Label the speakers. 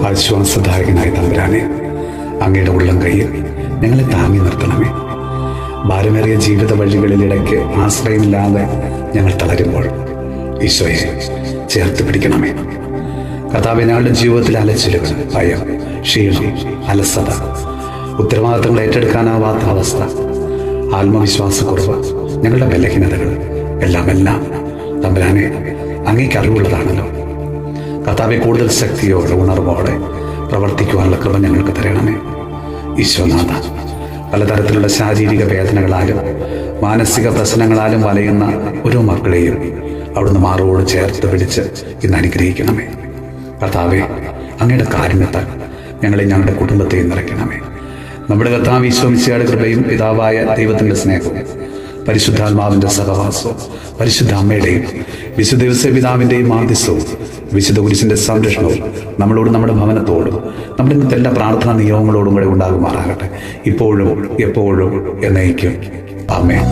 Speaker 1: ആശ്വാസദായകനായ തമ്പുരാനെ, അങ്ങയുടെ ഉള്ളം കയ്യിൽ ഞങ്ങളെ താങ്ങി നിർത്തണമേ. ഭാരമേറിയ ജീവിത വഴികളിലിടയ്ക്ക് ആശ്രയമില്ലാതെ ഞങ്ങൾ തളരുമ്പോൾ ഈശോയെ ചേർത്ത് പിടിക്കണമേ. കർത്താവേ, ഞങ്ങളുടെ ജീവിതത്തിലെ അലച്ചിലുകൾ, ഭയം, ക്ഷീണം, അലസത, ഉത്തരവാദിത്തങ്ങൾ ഏറ്റെടുക്കാനാവാത്ത അവസ്ഥ, ആത്മവിശ്വാസക്കുറവ്, ഞങ്ങളുടെ ബലഹീനതകൾ എല്ലാം തമ്പുരാനെ അങ്ങേക്ക് അറിവുള്ളതാണല്ലോ. കർത്താവെ, കൂടുതൽ ശക്തിയോടെ ഉണർവോടെ പ്രവർത്തിക്കുവാനുള്ള കൃപ ഞങ്ങൾക്ക് തരണമേ. ഈശോനാഥ, പലതരത്തിലുള്ള ശാരീരിക വേദനകളാലും മാനസിക പ്രശ്നങ്ങളാലും വലയുന്ന ഓരോ മക്കളെയും അവിടുന്ന് മാറോട് ചേർത്ത് പിടിച്ച് ഇന്ന് അനുഗ്രഹിക്കണമേ. കർത്താവെ, അങ്ങയുടെ കാരുണ്യത്താൽ ഞങ്ങളെ ഞങ്ങളുടെ കുടുംബത്തെയും നിറയ്ക്കണമേ. നമ്മുടെ കർത്താവ് ഈശോ മിശിഹായുടെ കൃപയും പിതാവായ ദൈവത്തിൻ്റെ സ്നേഹവും പരിശുദ്ധാത്മാവിൻ്റെ സഹവാസവും പരിശുദ്ധ അമ്മയുടെയും വിശുദ്ധ ഔസേപിതാവിൻ്റെയും മാധ്യസ്ഥവും വിശുദ്ധ കുരിശിൻ്റെ സംരക്ഷണവും നമ്മളോടും നമ്മുടെ ഭവനത്തോടും നമ്മുടെ ഇന്നത്തെ എല്ലാ പ്രാർത്ഥനാ നിയമങ്ങളോടും കൂടെ ഉണ്ടാകുമാറാകട്ടെ, ഇപ്പോഴും എപ്പോഴും എന്നേക്കും. ആമേൻ.